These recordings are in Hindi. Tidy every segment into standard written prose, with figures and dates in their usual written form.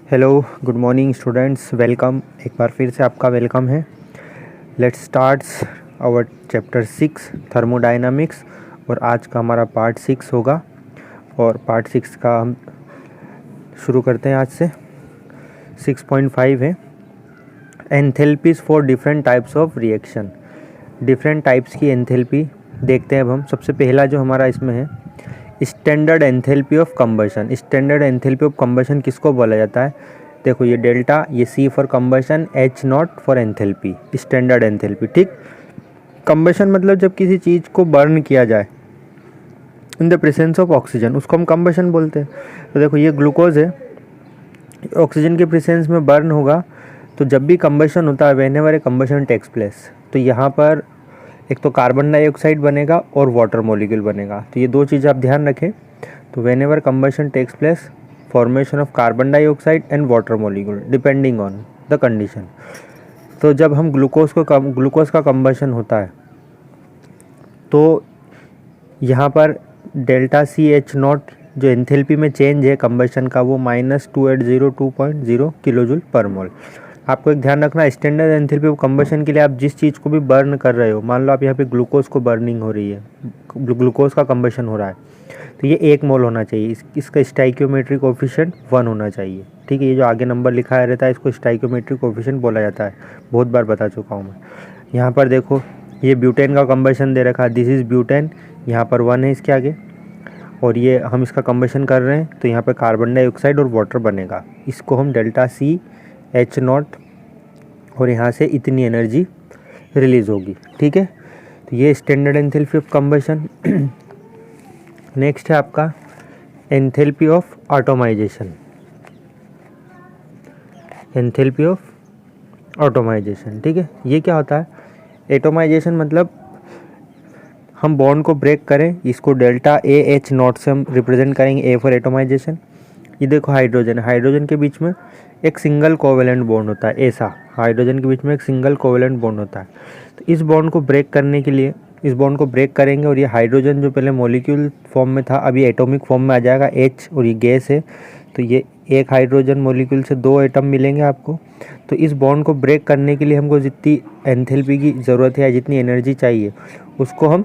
Hello, good morning students. Welcome, एक बार फिर से आपका वेलकम है। Let's starts our chapter 6 thermodynamics. और आज का हमारा पार्ट 6 होगा और पार्ट 6 का हम शुरू करते हैं आज से। 6.5 है enthalpies for different types of reaction. Different types की एंथैल्पी देखते हैं अब हम। सबसे पहला जो हमारा इसमें है standard enthalpy of combustion. Standard enthalpy of combustion किसको बोला जाता है? देखो, ये डेल्टा, ये C for combustion, H not for enthalpy, standard enthalpy. ठीक, कंबशन मतलब जब किसी चीज़ को बर्न किया जाए in the presence of oxygen, उसको हम कंबशन बोलते हैं। तो देखो, ये ग्लूकोज है, ऑक्सीजन के प्रेजेंस में बर्न होगा। तो जब भी कंबशन होता है, व्हेनेवर ए कंबशन टेक्स प्लेस, तो यहाँ पर एक तो कार्बन डाइऑक्साइड बनेगा और वाटर मॉलिक्यूल बनेगा। तो ये दो चीज़ आप ध्यान रखें। तो whenever combustion takes place, formation of carbon dioxide and water molecule depending on the condition. तो जब हम ग्लूकोज का कंबशन होता है तो यहाँ पर डेल्टा सी एच नॉट जो एंथैल्पी में चेंज है कंबशन का, वो -2802.0 किलोजूल पर मोल। आपको एक ध्यान रखना, स्टैंडर्ड एंथैल्पी ऑफ कंबशन के लिए आप जिस चीज़ को भी बर्न कर रहे हो, मान लो आप यहाँ पे ग्लूकोज को बर्निंग हो रही है, ग्लूकोज का कंबशन हो रहा है, तो ये 1 मोल होना चाहिए। इसका स्टाइकियोमेट्रिक कोफिशिएंट 1 होना चाहिए। ठीक है, ये जो आगे नंबर लिखा रहता है इसको स्टाइकियोमेट्रिक कोफिशिएंट बोला जाता है। बहुत बार बता चुका हूँ मैं। यहाँ पर देखो, ये ब्यूटेन का कंबशन दे रखा है, दिस इज़ ब्यूटेन, यहाँ पर 1 है इसके आगे, और ये हम इसका कंबशन कर रहे हैं तो यहाँ पर कार्बन डाइऑक्साइड और वाटर बनेगा। इसको हम डेल्टा सी एच नॉट, और यहाँ से इतनी एनर्जी रिलीज़ होगी। ठीक है, तो ये standard enthalpy of combustion. Next है आपका enthalpy of automisation. Enthalpy of automisation, ठीक है, ये क्या होता है? एटोमाइजेशन मतलब हम बॉन्ड को ब्रेक करें, इसको डेल्टा ए एच नॉट से हम रिप्रेजेंट करेंगे, ए फॉर एटोमाइजेशन। ये देखो हाइड्रोजन, हाइड्रोजन के बीच में एक सिंगल कोवेलेंट बॉन्ड होता है, ऐसा हाइड्रोजन के बीच में एक सिंगल कोवेलेंट बॉन्ड होता है। तो इस बॉन्ड को ब्रेक करने के लिए इस बॉन्ड को ब्रेक करेंगे, और ये हाइड्रोजन जो पहले मॉलिक्यूल फॉर्म में था अभी एटॉमिक फॉर्म में आ जाएगा, H, और ये गैस है। तो ये एक हाइड्रोजन मॉलिक्यूल से 2 एटम मिलेंगे आपको। तो इस बॉन्ड को ब्रेक करने के लिए हमको जितनी एंथैल्पी की ज़रूरत है या जितनी एनर्जी चाहिए उसको हम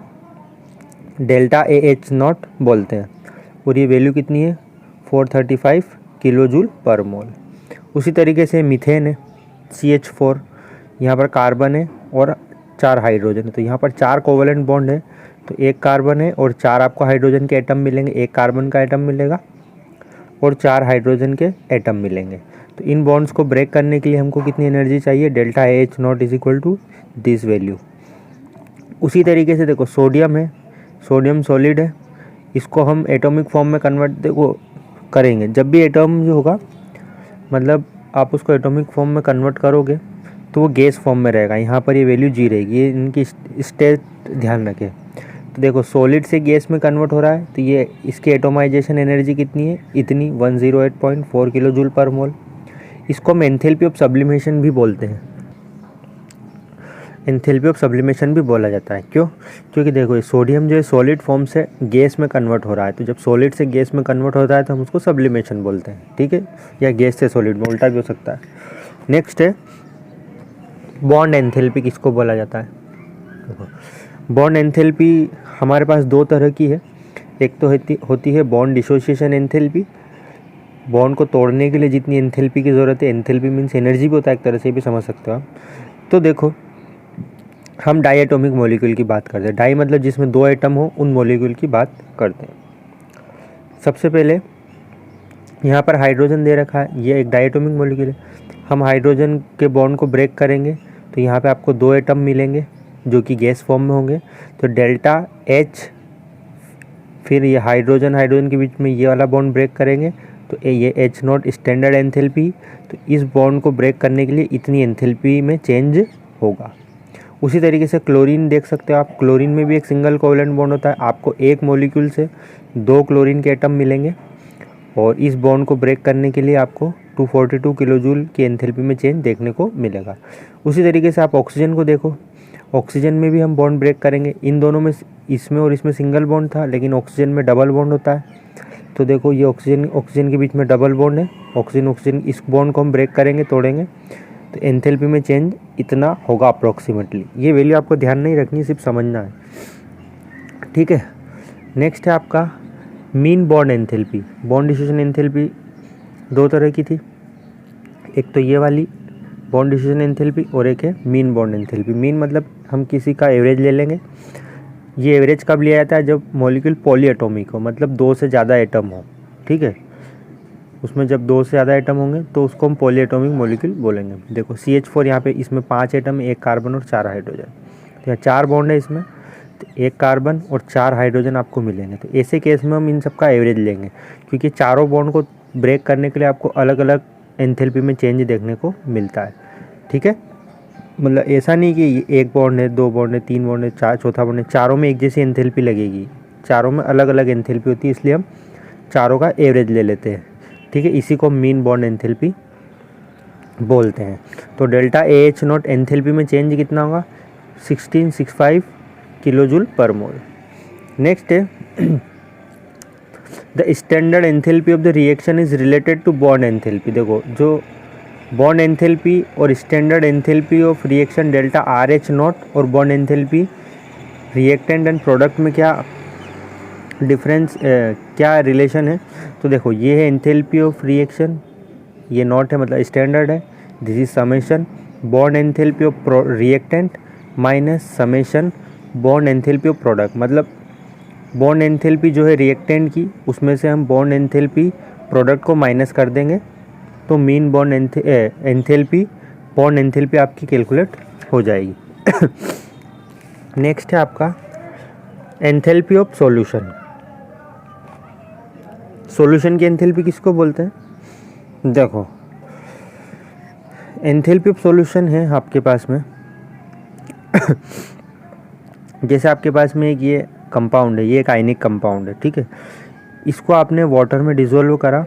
डेल्टा ए एच नॉट बोलते हैं। और ये वैल्यू कितनी है? 435 किलोजूल पर मोल। उसी तरीके से मीथेन है, CH4, यहाँ पर कार्बन है और 4 हाइड्रोजन है। तो यहाँ पर 4 कोवेलेंट बॉन्ड है, तो 1 कार्बन है और 4 आपको हाइड्रोजन के एटम मिलेंगे, 1 कार्बन का एटम मिलेगा और 4 हाइड्रोजन के एटम मिलेंगे। तो इन बॉन्ड्स को ब्रेक करने के लिए हमको कितनी एनर्जी चाहिए? Delta a h not is equal to this value. उसी तरीके से देखो, सोडियम है, सोडियम सॉलिड है, इसको हम एटॉमिक फॉर्म में कन्वर्ट देखो करेंगे। जब भी एटम जो होगा, मतलब आप उसको एटॉमिक फॉर्म में कन्वर्ट करोगे तो वो गैस फॉर्म में रहेगा। यहाँ पर ये वैल्यू जी रहेगी, ये इनकी स्टेट ध्यान रखें। तो देखो, सॉलिड से गैस में कन्वर्ट हो रहा है, तो ये इसकी एटोमाइजेशन एनर्जी कितनी है? इतनी 108.4 किलोजूल पर मोल। इसको हम एंथैल्पी ऑफ सब्लिमेशन भी बोलते हैं। एंथैल्पी ऑफ सब्लिमेशन भी बोला जाता है। क्यों? क्योंकि देखो, ये सोडियम जो है सॉलिड फॉर्म से गैस में कन्वर्ट हो रहा है, तो जब सॉलिड से गैस में कन्वर्ट होता है तो हम उसको सब्लिमेशन बोलते हैं। ठीक है, या गैस से सॉलिड में, उल्टा भी हो सकता है। नेक्स्ट है बॉन्ड एंथैल्पी, किसको बोला जाता है? बॉन्ड एंथैल्पी हमारे पास 2 तरह की है। एक तो होती है बॉन्ड डिसोसिएशन एंथैल्पी, बॉन्ड को तोड़ने के लिए जितनी एंथैल्पी की ज़रूरत है। एंथैल्पी मीन्स एनर्जी भी होता है, एक तरह से भी समझ सकते हो आप। तो देखो, हम डाई एटॉमिक मॉलिक्यूल की बात करते हैं। डाई मतलब जिसमें 2 एटम हो, उन मॉलिक्यूल की बात करते हैं। सबसे पहले यहाँ पर हाइड्रोजन दे रखा है, ये एक डाई एटॉमिक मॉलिक्यूल है। हम हाइड्रोजन के बॉन्ड को ब्रेक करेंगे तो यहाँ पे आपको 2 एटम मिलेंगे जो कि गैस फॉर्म में होंगे। तो डेल्टा H, फिर ये हाइड्रोजन के बीच में ये वाला बॉन्ड ब्रेक करेंगे तो ये H नॉट स्टैंडर्ड एंथैल्पी। तो इस बॉन्ड को ब्रेक करने के लिए इतनी एंथैल्पी में चेंज होगा। उसी तरीके से क्लोरीन देख सकते हो आप, क्लोरीन में भी एक सिंगल कोवेलेंट बॉन्ड होता है। आपको एक मॉलिक्यूल से 2 क्लोरीन के एटम मिलेंगे, और इस बॉन्ड को ब्रेक करने के लिए आपको 242 किलोजूल की एंथैल्पी में चेंज देखने को मिलेगा। उसी तरीके से आप ऑक्सीजन को देखो, ऑक्सीजन में भी हम बॉन्ड ब्रेक करेंगे। इन दोनों में, इसमें और इसमें सिंगल बॉन्ड था, लेकिन ऑक्सीजन में डबल बॉन्ड होता है। तो देखो ये ऑक्सीजन ऑक्सीजन के बीच में डबल बॉन्ड है, ऑक्सीजन ऑक्सीजन, इस बॉन्ड को हम ब्रेक करेंगे, तोड़ेंगे, तो एंथैल्पी में चेंज इतना होगा अप्रोक्सीमेटली। ये वैल्यू आपको ध्यान नहीं रखनी, सिर्फ समझना है, ठीक है। नेक्स्ट है आपका mean bond enthalpy. Bond distribution enthalpy दो तरह की थी, एक तो ये वाली बॉन्ड डिस्ट्रीब्यूशन एंथैल्पी और एक है मीन बॉन्ड एंथैल्पी। मीन मतलब हम किसी का एवरेज ले लेंगे। ये एवरेज कब लिया जाता है? जब मॉलिक्यूल पॉलीएटॉमिक हो, मतलब 2 से ज़्यादा एटम हो, ठीक है। उसमें जब 2 से ज़्यादा एटम होंगे तो उसको हम पॉलीएटॉमिक मॉलिक्यूल बोलेंगे। देखो CH4 यहाँ पे, इसमें 5 एटम, 1 कार्बन और 4 हाइड्रोजन, तो यहाँ 4 बॉन्ड है इसमें, तो 1 कार्बन और 4 हाइड्रोजन आपको मिलेंगे। तो ऐसे केस में हम इन सब का एवरेज लेंगे, क्योंकि चारों बॉन्ड को ब्रेक करने के लिए आपको अलग अलग एंथैल्पी में चेंज देखने को मिलता है, ठीक है। मतलब ऐसा नहीं कि 1 बॉन्ड है, 2 बॉन्ड है, 3 बॉन्ड है, 4 चौथा बॉन्ड है, चारों में एक जैसी एंथैल्पी लगेगी, चारों में अलग अलग एंथैल्पी होती है, इसलिए हम चारों का एवरेज ले लेते हैं, ठीक है। इसी को मीन बॉन्ड एंथैल्पी बोलते हैं। तो डेल्टा AH0 एंथैल्पी में चेंज कितना होगा? 1665 किलोजूल पर मोल। नेक्स्ट है the standard enthalpy of the reaction is related to bond enthalpy. देखो जो बॉन्ड एंथैल्पी और standard enthalpy of reaction delta RH0 और bond enthalpy reactant and product में क्या डिफरेंस, क्या रिलेशन है? तो देखो ये है एंथैल्पी ऑफ रिएक्शन, ये नॉट है मतलब स्टैंडर्ड है, this is summation bond enthalpy of reactant minus summation bond enthalpy of product. मतलब बॉन्ड एंथैल्पी जो है रिएक्टेंट की, उसमें से हम बॉन्ड एंथैल्पी प्रोडक्ट को माइनस कर देंगे, तो mean bond enthalpy bond enthalpy आपकी कैलकुलेट हो जाएगी। नेक्स्ट है आपका एंथैल्पी ऑफ सॉल्यूशन। सॉल्यूशन की एंथैल्पी किसको बोलते हैं? देखो एंथैल्पी ऑफ सॉल्यूशन है आपके पास में जैसे आपके पास में एक ये कंपाउंड है, ये एक आयनिक कंपाउंड है, ठीक है। इसको आपने वाटर में डिसोल्व करा,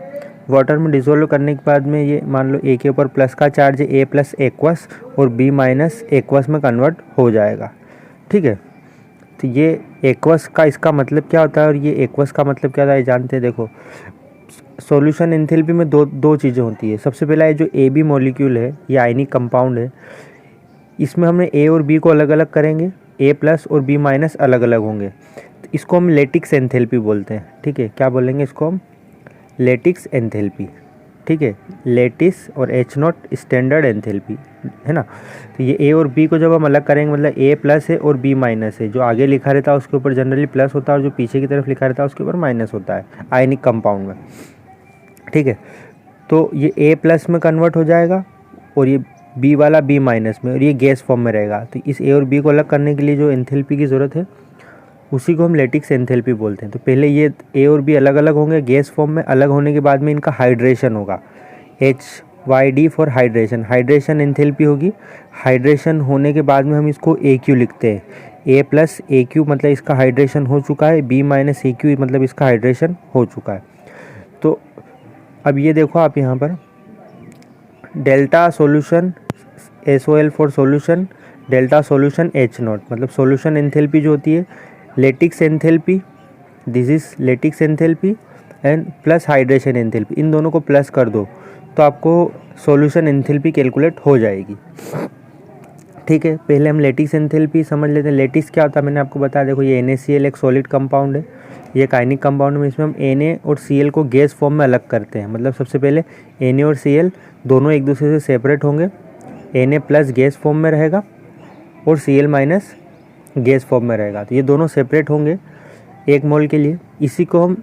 वाटर में डिसोल्व करने के बाद में ये मान लो A के ऊपर प्लस का चार्ज है, A प्लस एक्वस और B माइनस एक्वस में कन्वर्ट हो जाएगा, ठीक है। तो ये एक्वस का इसका मतलब क्या होता है और ये एक्वस का मतलब क्या होता है जानते हैं। देखो सॉल्यूशन एंथैल्पी में दो चीज़ें होती है। सबसे पहला है जो AB मॉलिक्यूल है, ये आयनिक कंपाउंड है, इसमें हमने A और B को अलग अलग करेंगे, A प्लस और B माइनस अलग अलग होंगे, तो इसको हम लेटिक्स एंथैल्पी बोलते हैं, ठीक है। क्या बोलेंगे इसको हम? लेटिक्स एंथैल्पी, ठीक है। लेटिस और H0 स्टैंडर्ड एंथैल्पी है ना। तो ये A और B को जब हम अलग करेंगे, मतलब A प्लस है और B माइनस है, जो आगे लिखा रहता है उसके ऊपर जनरली प्लस होता है और जो पीछे की तरफ लिखा रहता है उसके ऊपर माइनस होता है आयनिक कंपाउंड में, ठीक है। तो ये A प्लस में कन्वर्ट हो जाएगा और ये B वाला B माइनस में, और ये गैस फॉर्म में रहेगा। तो इस A और B को अलग करने के लिए जो एंथैल्पी की ज़रूरत है उसी को हम लेटिक्स एंथैल्पी बोलते हैं। तो पहले ये A और B अलग अलग होंगे गैस फॉर्म में, अलग होने के बाद में इनका हाइड्रेशन होगा, HYD for hydration, hydration enthalpy होगी। हाइड्रेशन होने के बाद में हम इसको AQ लिखते हैं, A प्लस AQ मतलब इसका हाइड्रेशन हो चुका है, B माइनस AQ मतलब इसका हाइड्रेशन हो चुका है। तो अब ये देखो आप यहाँ पर delta solution SOL for solution, delta solution H0 मतलब सॉल्यूशन एंथैल्पी जो होती है lattice enthalpy, this is lattice enthalpy and plus hydration enthalpy, इन दोनों को प्लस कर दो तो आपको सॉल्यूशन एंथैल्पी कैलकुलेट हो जाएगी, ठीक है। पहले हम लेटिक्स एंथैल्पी समझ लेते हैं। लेटिक्स क्या होता है मैंने आपको बताया, देखो ये NaCl एक सॉलिड कंपाउंड है, ये एक आयनिक कंपाउंड में, इसमें हम Na और Cl को गैस फॉर्म में अलग करते हैं। मतलब सबसे पहले Na और Cl दोनों एक दूसरे से सेपरेट होंगे, Na प्लस गैस फॉर्म में रहेगा और Cl माइनस गैस फॉर्म में रहेगा, तो ये दोनों सेपरेट होंगे 1 मोल के लिए। इसी को हम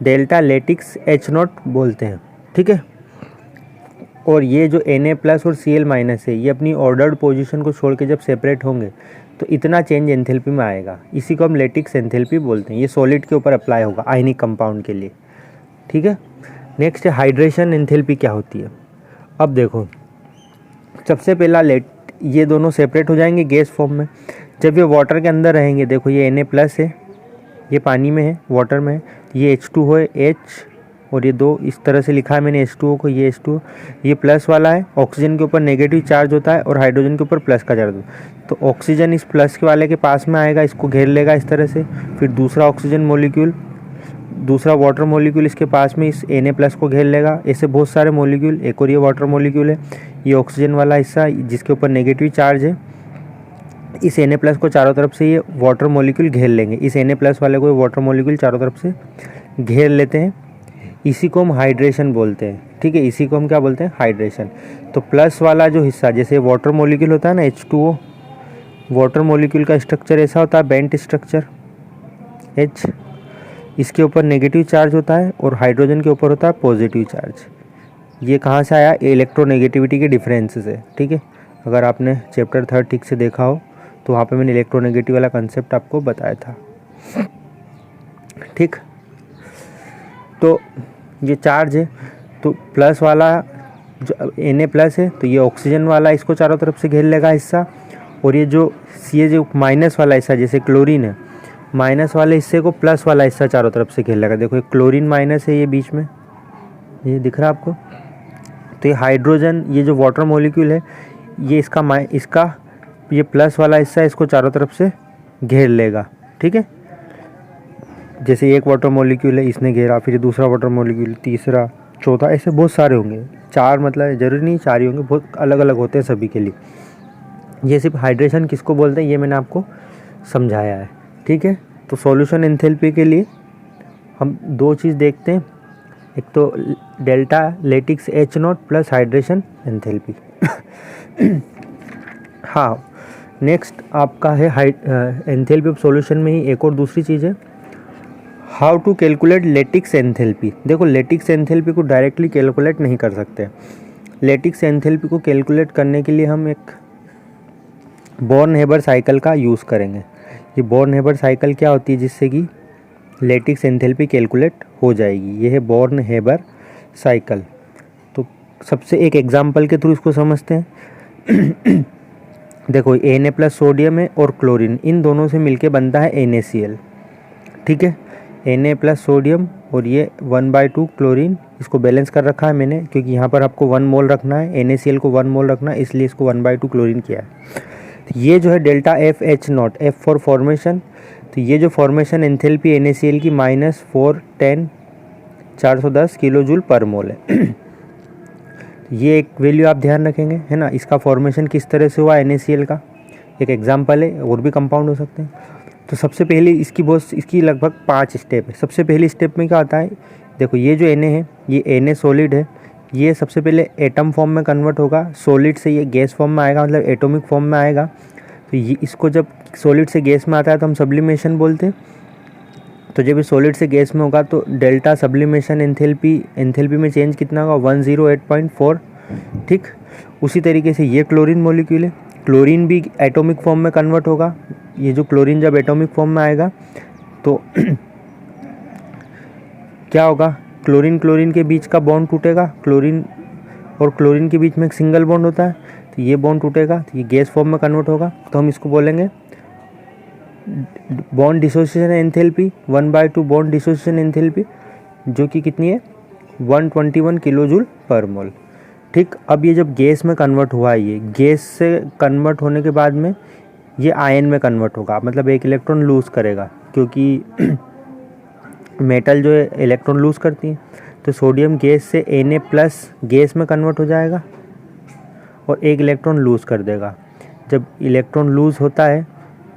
डेल्टा लेटिक्स H0 बोलते हैं, ठीक है। और ये जो Na प्लस और Cl माइनस है, ये अपनी ऑर्डर्ड पोजीशन को छोड़ के जब सेपरेट होंगे तो इतना चेंज एंथैल्पी में आएगा, इसी को हम लेटिक्स एंथैल्पी बोलते हैं। ये सॉलिड के ऊपर अप्लाई होगा आयनिक कंपाउंड के लिए, ठीक है। नेक्स्ट है हाइड्रेशन एंथैल्पी क्या होती है। अब देखो सबसे पहला ये दोनों सेपरेट हो जाएंगे गैस फॉर्म में, जब ये वाटर के अंदर रहेंगे, देखो ये Na प्लस है, ये पानी में है, वाटर में है, ये H2O है, H और ये 2 इस तरह से लिखा है मैंने H2O को, ये H2O, ये प्लस वाला है, ऑक्सीजन के ऊपर नेगेटिव चार्ज होता है और हाइड्रोजन के ऊपर प्लस का चार्ज होता है। तो ऑक्सीजन इस प्लस के वाले के पास में आएगा, इसको घेर लेगा इस तरह से, फिर दूसरा ऑक्सीजन मॉलिक्यूल दूसरा वाटर मॉलिक्यूल इसके पास में इस Na+ को घेर लेगा। ऐसे बहुत सारे मॉलिक्यूल, एक और ये वाटर मॉलिक्यूल है, ये ऑक्सीजन वाला हिस्सा जिसके ऊपर नेगेटिव चार्ज है, इस Na+ को चारों तरफ से ये वाटर मॉलिक्यूल घेर लेंगे। इस Na+ वाले को वाटर मॉलिक्यूल चारों तरफ से घेर लेते हैं। इसी को हम हाइड्रेशन बोलते हैं, ठीक है, इसी को हम क्या बोलते हैं, हाइड्रेशन। तो प्लस वाला जो हिस्सा, जैसे वाटर मॉलिक्यूल होता है ना H2O, वाटर मॉलिक्यूल का स्ट्रक्चर ऐसा होता है, बेंट स्ट्रक्चर H, इसके ऊपर नेगेटिव चार्ज होता है और हाइड्रोजन के ऊपर होता है पॉजिटिव चार्ज। ये कहाँ से आया, इलेक्ट्रोनेगेटिविटी के डिफरेंस से, ठीक है। अगर आपने चैप्टर 3 ठीक से देखा हो तो वहाँ पे मैंने इलेक्ट्रोनेगेटिव वाला कंसेप्ट आपको बताया था, ठीक। तो ये चार्ज है, तो प्लस वाला जो Na+ है, तो ये ऑक्सीजन वाला इसको चारों तरफ से घेर लेगा हिस्सा। और ये जो माइनस वाला हिस्सा, जैसे क्लोरीन है, माइनस वाले हिस्से को प्लस वाला हिस्सा चारों तरफ से घेर लेगा। देखो ये क्लोरीन माइनस है, ये बीच में, ये दिख रहा है आपको। तो ये हाइड्रोजन, ये जो वाटर मॉलिक्यूल है, ये इसका ये प्लस वाला हिस्सा इसको चारों तरफ से घेर लेगा, ठीक है। जैसे एक वाटर मॉलिक्यूल है, इसने घेरा, फिर दूसरा वाटर मॉलिक्यूल, तीसरा, चौथा, ऐसे बहुत सारे होंगे। 4 मतलब ज़रूरी नहीं 4 ही होंगे, बहुत अलग अलग होते हैं सभी के लिए। ये सिर्फ हाइड्रेशन किसको बोलते हैं ये मैंने आपको समझाया है, ठीक है। तो सॉल्यूशन एंथैल्पी के लिए हम 2 चीज़ देखते हैं, एक तो delta latex H0 plus hydration enthalpy. हाँ, नेक्स्ट आपका है एंथैल्पी ऑफ सॉल्यूशन में ही एक और दूसरी चीज़ है, how to calculate lattice enthalpy. देखो लेटिक्स एंथैल्पी को डायरेक्टली कैलकुलेट नहीं कर सकते। लेटिक्स एंथैल्पी को कैलकुलेट करने के लिए हम एक बॉर्न-हेबर साइकिल का यूज़ करेंगे। ये बॉर्न-हेबर साइकिल क्या होती है जिससे कि लेटिक्स एंथैल्पी कैलकुलेट हो जाएगी, ये है बॉर्न-हेबर साइकिल। तो सबसे एक एग्जांपल के थ्रू इसको समझते हैं। देखो Na+ सोडियम है और क्लोरीन, इन दोनों से मिलके बनता है NaCl, ठीक है। Na+ सोडियम और ये 1/2 क्लोरीन, इसको बैलेंस कर रखा है मैंने क्योंकि यहाँ पर आपको 1 मोल रखना है, NaCl को 1 मोल रखना है, इसलिए इसको 1/2 क्लोरीन किया है। तो ये जो है delta FH0, F for formation. तो ये जो फॉर्मेशन एंथैल्पी NaCl की -4 10 410 किलो जूल पर मोल है। ये एक वैल्यू आप ध्यान रखेंगे, है ना। इसका फॉर्मेशन किस तरह से हुआ NaCl का, एक एग्जांपल है, और भी कंपाउंड हो सकते हैं। तो सबसे पहले इसकी लगभग 5 स्टेप है। सबसे पहली स्टेप में क्या होता है, देखो ये जो Na है, ये Na सॉलिड है, ये सबसे पहले एटम फॉर्म में कन्वर्ट होगा, सॉलिड से ये गैस फॉर्म में आएगा, मतलब एटॉमिक फॉर्म में आएगा। तो ये इसको जब सॉलिड से गैस में आता है तो हम सब्लिमेशन बोलते हैं। तो जब ये सॉलिड से गैस में होगा तो डेल्टा सब्लिमेशन एंथैल्पी में चेंज कितना होगा, 108.4, ठीक। उसी तरीके से ये क्लोरीन मॉलिक्यूल है, क्लोरीन भी एटॉमिक फॉर्म में कन्वर्ट होगा। ये जो क्लोरीन जब एटॉमिक फॉर्म में आएगा तो क्या होगा, क्लोरीन के बीच का बॉन्ड टूटेगा, क्लोरीन और क्लोरीन के बीच में एक सिंगल बॉन्ड होता है, तो ये बॉन्ड टूटेगा, तो ये गैस फॉर्म में कन्वर्ट होगा। तो हम इसको बोलेंगे bond dissociation enthalpy, 1/2 bond dissociation enthalpy, जो कि कितनी है, 121 किलो जूल पर मोल, ठीक। अब ये जब गैस में कन्वर्ट हुआ है, ये गैस से कन्वर्ट होने के बाद में ये आयन में कन्वर्ट होगा, मतलब एक इलेक्ट्रॉन लूज़ करेगा, क्योंकि मेटल जो है इलेक्ट्रॉन लूज़ करती है। तो सोडियम गैस से Na+ गैस में कन्वर्ट हो जाएगा और एक इलेक्ट्रॉन लूज़ कर देगा। जब इलेक्ट्रॉन लूज़ होता है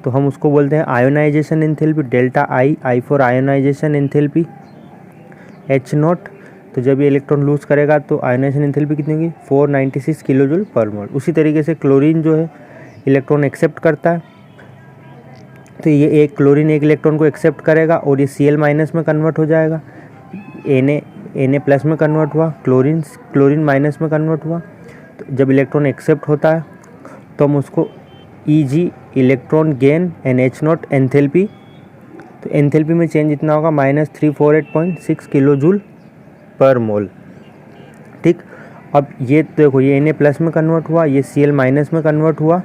तो हम उसको बोलते हैं ionisation enthalpy, delta I for ionisation enthalpy H0। तो जब ये इलेक्ट्रॉन लूज़ करेगा तो आयोनाइजेशन एंथैल्पी कितनी होगी, 496 किलो जूल पर मोल। उसी तरीके से क्लोरीन जो है इलेक्ट्रॉन एक्सेप्ट करता है, तो ये एक क्लोरीन एक इलेक्ट्रॉन को एक्सेप्ट करेगा और ये Cl- में कन्वर्ट हो जाएगा। Na+ में कन्वर्ट हुआ, क्लोरीन माइनस में कन्वर्ट हुआ। तो जब इलेक्ट्रॉन एक्सेप्ट होता है तो हम उसको Eg electron gain NH0 enthalpy, तो एंथैल्पी में चेंज इतना होगा -348.6 किलो जूल पर मोल, ठीक। अब ये देखो ये Na+ में कन्वर्ट हुआ, ये Cl- में कन्वर्ट हुआ,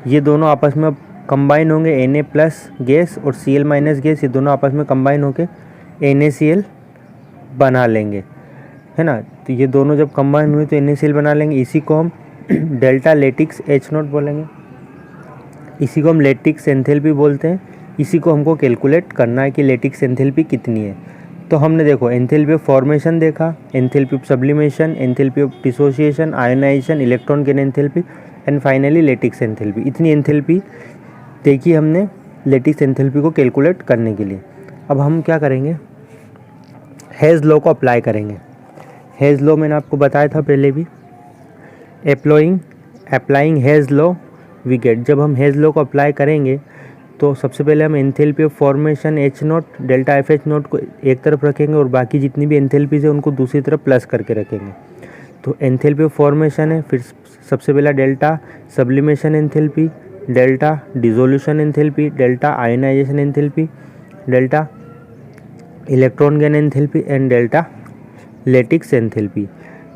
ये दोनों आपस में अब कंबाइन होंगे, Na+ गैस और Cl- गैस, ये दोनों आपस में कंबाइन होके NaCl बना लेंगे, है ना। तो ये दोनों जब कंबाइन हुए तो NaCl बना लेंगे, इसी को हम डेल्टा लेटिक्स H0 बोलेंगे, इसी को हम लेटिक्स एंथैल्पी बोलते हैं। इसी को हमको कैलकुलेट करना है कि लेटिक्स एंथैल्पी कितनी है। तो हमने देखो एंथैल्पी ऑफ फॉर्मेशन देखा, enthalpy of sublimation, enthalpy of dissociation, ionization, electron gain enthalpy and finally lattice enthalpy. इतनी एंथैल्पी देखी हमने लेटिक्स एंथैल्पी को कैलकुलेट करने के लिए। अब हम क्या करेंगे, हेज लॉ को अप्लाई करेंगे। हेज लॉ मैंने आपको बताया था पहले भी, applying Hess law we get. जब हम हेज लॉ को अप्लाई करेंगे तो सबसे पहले हम enthalpy of formation H note delta F H note को एक तरफ रखेंगे और बाकी जितनी भी एंथैल्पीज है उनको दूसरी तरफ प्लस करके रखेंगे। तो एंथैल्पी ऑफ फॉर्मेशन है, फिर सबसे पहला delta sublimation enthalpy, delta dissolution enthalpy, delta ionisation enthalpy, delta electron gain enthalpy and delta latex enthalpy.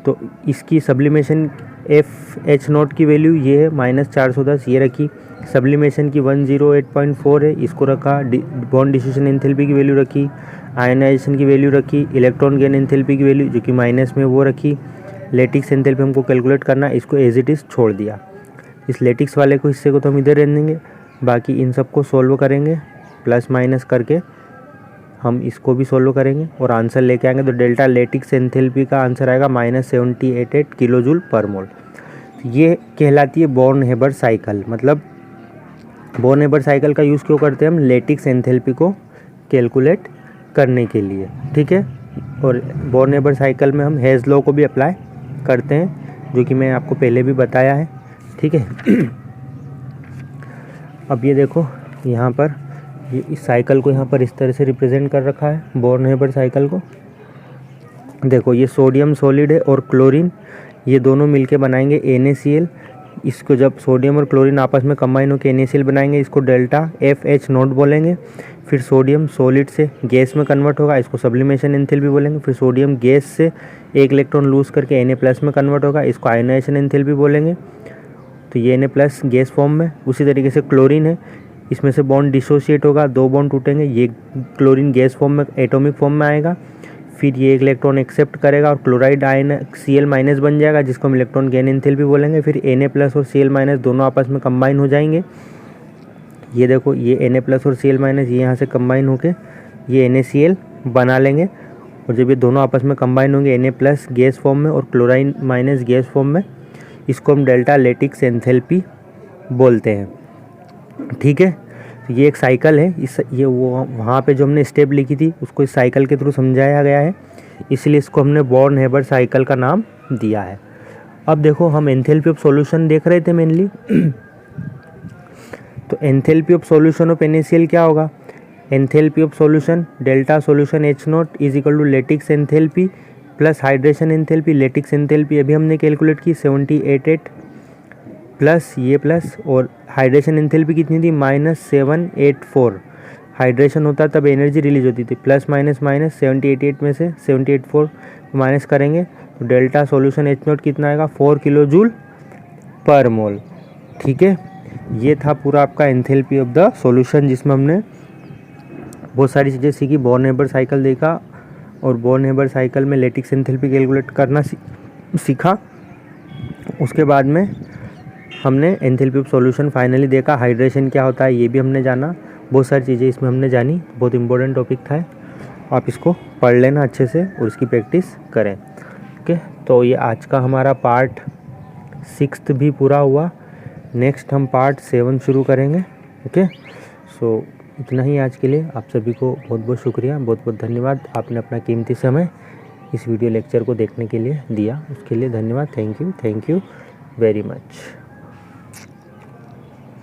तो इसकी सब्लिमेशन एफ एच नोट की वैल्यू ये है -410, ये रखी। सब्लिमेशन की 108.4 है, इसको रखा। बॉन्ड डिस्ट्रीब्यूशन एंथैल्पी की वैल्यू रखी, आयोनाइजेशन की वैल्यू रखी, इलेक्ट्रॉन गेन एंथैल्पी की वैल्यू जो कि माइनस में वो रखी। लेटिक्स एंथैल्पी हमको कैलकुलेट करना, इसको एज इट इज़ छोड़ दिया। इस लेटिक्स वाले को हिस्से को तो हम इधर रहने देंगे, बाकी इन सबको सोल्व करेंगे प्लस माइनस करके, हम इसको भी सोल्व करेंगे और आंसर लेके आएंगे। तो डेल्टा लेटिक्स एंथैल्पी का आंसर आएगा -788 किलोजूल पर मोल। ये कहलाती है बॉर्न हेबर साइकिल। मतलब बॉर्न हेबर साइकिल का यूज़ क्यों करते हैं हम, लेटिक्स एंथैल्पी को कैलकुलेट करने के लिए, ठीक है। और बॉर्न हेबर साइकिल में हम हेज लॉ को भी अप्लाई करते हैं, जो कि मैं आपको पहले भी बताया है, ठीक है। अब ये देखो यहाँ पर ये इस साइकिल को यहाँ पर इस तरह से रिप्रेजेंट कर रखा है, बॉर्न हेबर साइकिल को। देखो ये सोडियम सॉलिड है और क्लोरीन, ये दोनों मिलके बनाएंगे NaCl। इसको जब सोडियम और क्लोरीन आपस में कंबाइन होकर NaCl बनाएंगे, इसको डेल्टा FH नोट बोलेंगे। फिर सोडियम सॉलिड से गैस में कन्वर्ट होगा, इसको सब्लिमेशन एंथैल्पी बोलेंगे। फिर सोडियम गैस से एक इलेक्ट्रॉन लूज करके Na+ में कन्वर्ट होगा, इसको आयोनाइजेशन एंथैल्पी बोलेंगे। तो ये Na+ गैस फॉर्म में। उसी तरीके से क्लोरीन है, इसमें से बॉन्ड डिसोशिएट होगा, 2 बॉन्ड टूटेंगे, ये क्लोरीन गैस फॉर्म में एटॉमिक फॉर्म में आएगा। फिर ये एक इलेक्ट्रॉन एक्सेप्ट करेगा और क्लोराइड आयन Cl- बन जाएगा, जिसको हम इलेक्ट्रॉन गेन एंथैल्पी बोलेंगे। फिर Na+ और Cl- दोनों आपस में कंबाइन हो जाएंगे। ये देखो ये Na+ और Cl- ये यहाँ से कंबाइन होके ये NaCl बना लेंगे। और जब ये दोनों आपस में कंबाइन होंगे Na+ गैस फॉर्म में और क्लोराइन माइनस गैस फॉर्म में, इसको हम डेल्टा लेटिक्स एंथैल्पी बोलते हैं, ठीक है। तो ये एक साइकिल है, ये वो वहाँ पे जो हमने स्टेप लिखी थी उसको इस साइकिल के थ्रू समझाया गया है, इसलिए इसको हमने बॉर्न हेबर साइकिल का नाम दिया है। अब देखो हम एंथैल्पी ऑफ सॉल्यूशन देख रहे थे मेनली। तो enthalpy of solution of NaCl क्या होगा, enthalpy of solution delta solution H naught is equal to lattice enthalpy plus hydration enthalpy. Lattice enthalpy अभी हमने कैलकुलेट की 788 प्लस ये प्लस, और हाइड्रेशन एंथैल्पी कितनी थी -784। हाइड्रेशन होता तब एनर्जी रिलीज होती थी, प्लस माइनस माइनस 788 में से 784 माइनस करेंगे तो डेल्टा सॉल्यूशन H नोट कितना आएगा 4 किलो जूल पर मोल, ठीक है। ये था पूरा आपका एंथैल्पी ऑफ द सॉल्यूशन, जिसमें हमने बहुत सारी चीज़ें सीखी। बॉर्न हेबर साइकिल देखा और बॉर्न हेबर साइकिल में लेटिक्स एंथैल्पी कैलकुलेट करना सीखा। उसके बाद में हमने एंथैल्पी ऑफ सॉल्यूशन फाइनली देखा, हाइड्रेशन क्या होता है ये भी हमने जाना, बहुत सारी चीज़ें इसमें हमने जानी। बहुत इंपॉर्टेंट टॉपिक था, आप इसको पढ़ लेना अच्छे से और इसकी प्रैक्टिस करें, ओके। तो ये आज का हमारा पार्ट 6 भी पूरा हुआ। नेक्स्ट हम पार्ट 7 शुरू करेंगे, ओके। सो इतना ही आज के लिए। आप सभी को बहुत बहुत शुक्रिया, बहुत बहुत धन्यवाद। आपने अपना कीमती समय इस वीडियो लेक्चर को देखने के लिए दिया, उसके लिए धन्यवाद। Thank you very much.